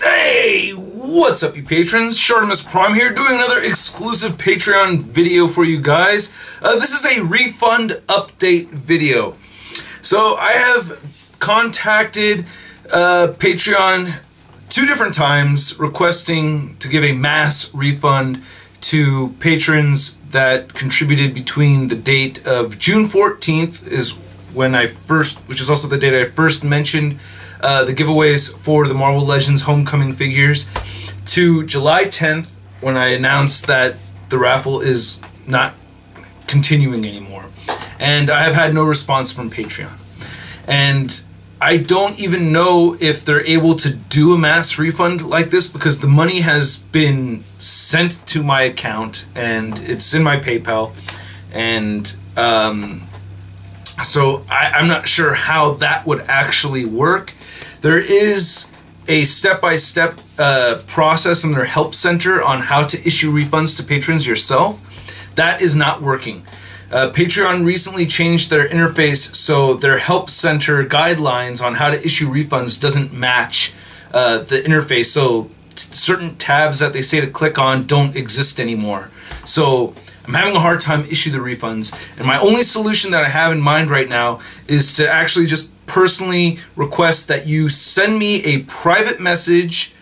Hey, what's up you patrons? ShartimusPrime here doing another exclusive Patreon video for you guys. This is a refund update video. So I have contacted Patreon 2 different times requesting to give a mass refund to patrons that contributed between the date of June 14th is when which is also the date I first mentioned the giveaways for the Marvel Legends Homecoming figures, to July 10th when I announced that the raffle is not continuing anymore. And I have had no response from Patreon. And I don't even know if they're able to do a mass refund like this because the money has been sent to my account and it's in my PayPal. And so I'm not sure how that would actually work. There is a step-by-step process in their help center on how to issue refunds to patrons yourself. That is not working. Patreon recently changed their interface so their help center guidelines on how to issue refunds doesn't match the interface. So certain tabs that they say to click on don't exist anymore. So I'm having a hard time issue the refunds, and my only solution that I have in mind right now is to actually just personally request that you send me a private message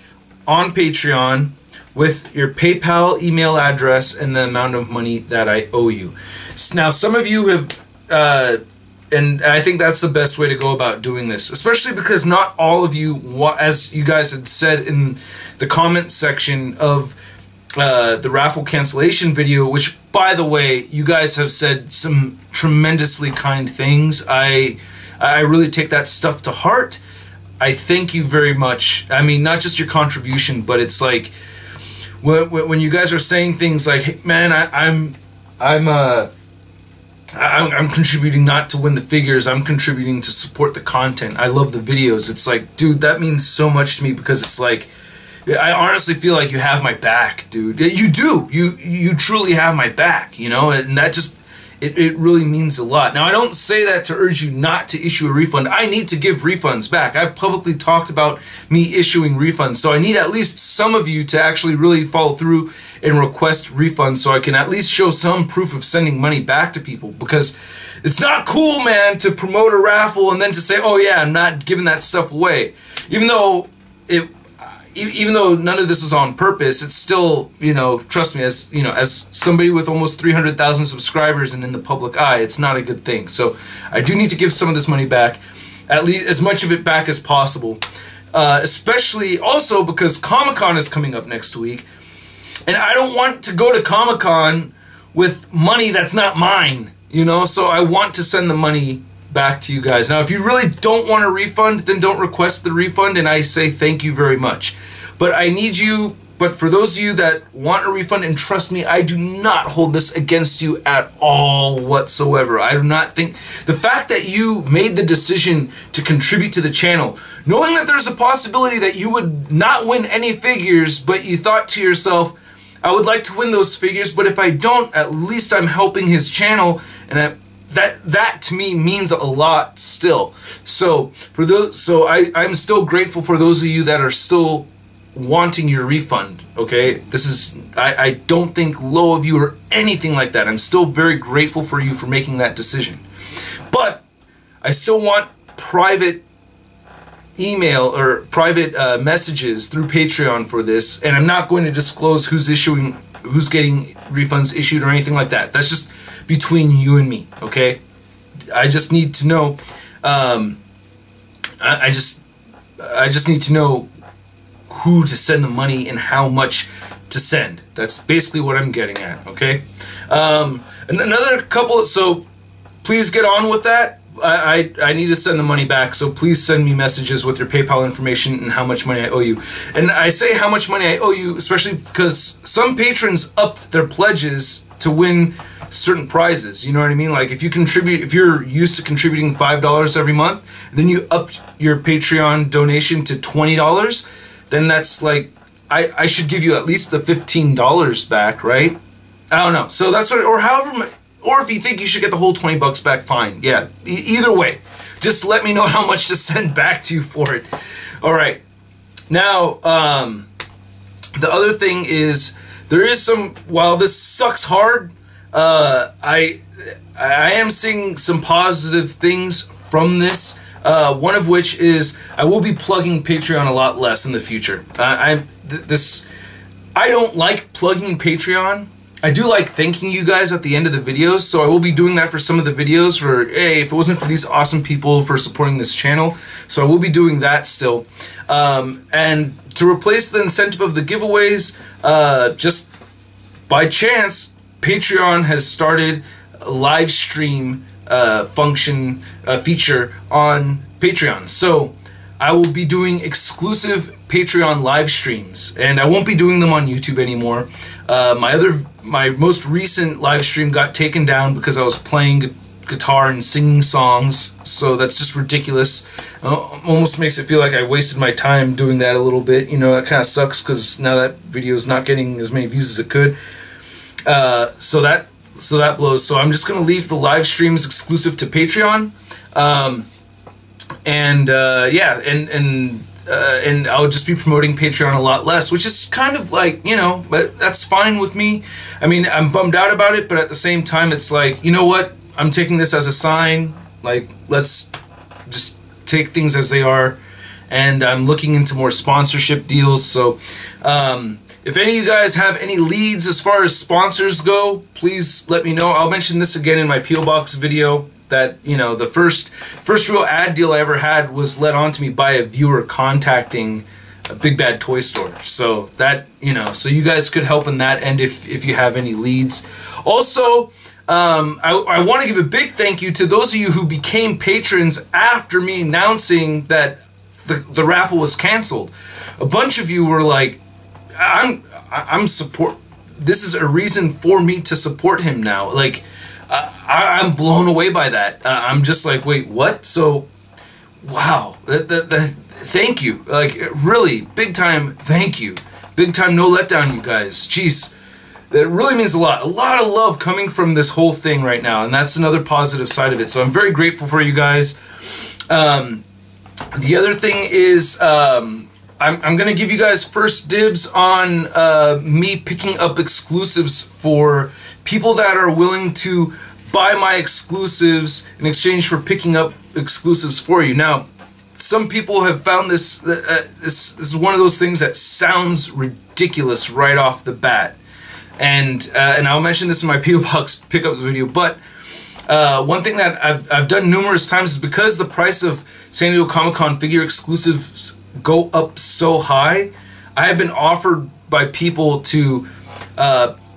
on Patreon with your PayPal email address and the amount of money that I owe you. Now, some of you have, and I think that's the best way to go about doing this, especially because not all of you, as you guys had said in the comment section of the raffle cancellation video, which, by the way, you guys have said some tremendously kind things. I really take that stuff to heart. I thank you very much. I mean, not just your contribution, but it's like when you guys are saying things like, "Hey, man, I'm contributing not to win the figures. I'm contributing to support the content. I love the videos." It's like, dude, that means so much to me because it's like, I honestly feel like you have my back, dude. You do. You truly have my back, you know, and that just, it really means a lot. Now, I don't say that to urge you not to issue a refund. I need to give refunds back. I've publicly talked about me issuing refunds, so I need at least some of you to actually really follow through and request refunds so I can at least show some proof of sending money back to people, because it's not cool, man, to promote a raffle and then to say, oh yeah, I'm not giving that stuff away. Even though none of this is on purpose, it's still, you know, trust me, as you know, as somebody with almost 300,000 subscribers and in the public eye, it's not a good thing. So I do need to give some of this money back, at least as much of it back as possible. Especially also because Comic-Con is coming up next week, and I don't want to go to Comic-Con with money that's not mine, you know. So I want to send the money back to you guys. Now, if you really don't want a refund, then don't request the refund, and I say thank you very much. But I need you, but for those of you that want a refund, and trust me, I do not hold this against you at all whatsoever. I do not think, the fact that you made the decision to contribute to the channel, knowing that there's a possibility that you would not win any figures, but you thought to yourself, I would like to win those figures, but if I don't, at least I'm helping his channel, and that to me means a lot still. So I'm still grateful for those of you that are still wanting your refund. Okay, this is, I don't think low of you or anything like that. I'm still very grateful for you for making that decision, but I still want private email or private messages through Patreon for this, and I'm not going to disclose who's getting refunds issued or anything like that. That's just between you and me, okay? I just need to know. I just need to know who to send the money and how much to send. That's basically what I'm getting at, okay? And another couple. So please get on with that. I need to send the money back, so please send me messages with your PayPal information and how much money I owe you. And I say how much money I owe you, especially because some patrons upped their pledges to win certain prizes. You know what I mean? Like if you're used to contributing $5 every month, then you up your Patreon donation to $20, then that's like, I should give you at least the $15 back, right? I don't know. So that's what, or however. Or if you think you should get the whole 20 bucks back, fine. Yeah, either way. Just let me know how much to send back to you for it. All right. Now, the other thing is, there is some, while this sucks hard, I am seeing some positive things from this. One of which is I will be plugging Patreon a lot less in the future. I don't like plugging Patreon. I do like thanking you guys at the end of the videos, so I will be doing that for some of the videos for, hey, if it wasn't for these awesome people for supporting this channel. So I will be doing that still. And to replace the incentive of the giveaways, just by chance, Patreon has started a live stream feature on Patreon. So I will be doing exclusive Patreon live streams, and I won't be doing them on YouTube anymore. My most recent live stream got taken down because I was playing guitar and singing songs, so that's just ridiculous. Almost makes it feel like I wasted my time doing that a little bit. You know, that kind of sucks because now that video is not getting as many views as it could. So that blows. So I'm just gonna leave the live streams exclusive to Patreon, and I'll just be promoting Patreon a lot less, which is kind of like, you know, but that's fine with me. I mean, I'm bummed out about it, but at the same time, it's like, you know what? I'm taking this as a sign. Like, let's just take things as they are, and I'm looking into more sponsorship deals. So, if any of you guys have any leads as far as sponsors go, please let me know. I'll mention this again in my P.O. Box video, that, you know, the first real ad deal I ever had was led on to me by a viewer contacting a Big Bad Toy Store. So that, you know, so you guys could help in that end if you have any leads. Also, I want to give a big thank you to those of you who became patrons after me announcing that the raffle was canceled. A bunch of you were like, this is a reason for me to support him now. Like, I'm blown away by that. I'm just like, wait, what? So, wow. Thank you. Like, really, big time thank you. Big time no letdown, you guys. Jeez. That really means a lot. A lot of love coming from this whole thing right now, and that's another positive side of it. So I'm very grateful for you guys. The other thing is, I'm going to give you guys first dibs on me picking up exclusives for people that are willing to buy my exclusives in exchange for picking up exclusives for you. Now, some people have found this, this is one of those things that sounds ridiculous right off the bat. And I'll mention this in my P.O. Box pickup video, but one thing that I've done numerous times is because the price of San Diego Comic-Con figure exclusives go up so high, I have been offered by people to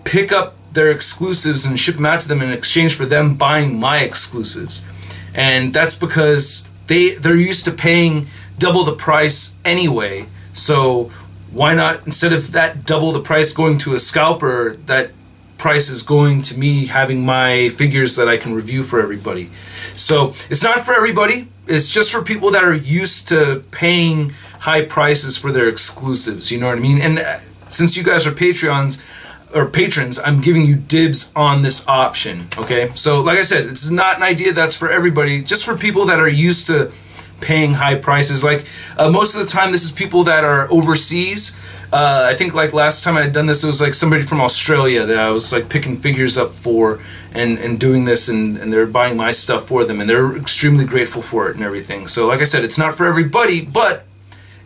pick up their exclusives and ship them out to them in exchange for them buying my exclusives. And that's because they're used to paying double the price anyway. So why not, instead of that double the price going to a scalper, that price is going to me having my figures that I can review for everybody. So it's not for everybody. It's just for people that are used to paying high prices for their exclusives. You know what I mean? And since you guys are patrons, I'm giving you dibs on this option. Okay? So like I said, it's not an idea that's for everybody. Just for people that are used to paying high prices. Like most of the time, this is people that are overseas. I think like last time I had done this, it was like somebody from Australia that I was like picking figures up for and doing this, and they're buying my stuff for them, and they're extremely grateful for it and everything. So like I said, it's not for everybody, but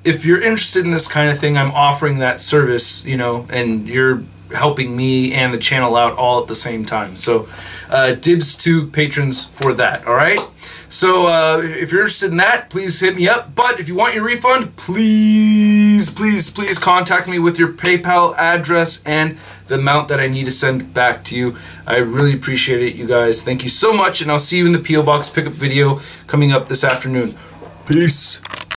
if you're interested in this kind of thing, I'm offering that service, you know, and you're helping me and the channel out all at the same time. So dibs to patrons for that, all right? So if you're interested in that, please hit me up. But if you want your refund, please contact me with your PayPal address and the amount that I need to send back to you. I really appreciate it, you guys. Thank you so much, and I'll see you in the P.O. Box pickup video coming up this afternoon. Peace.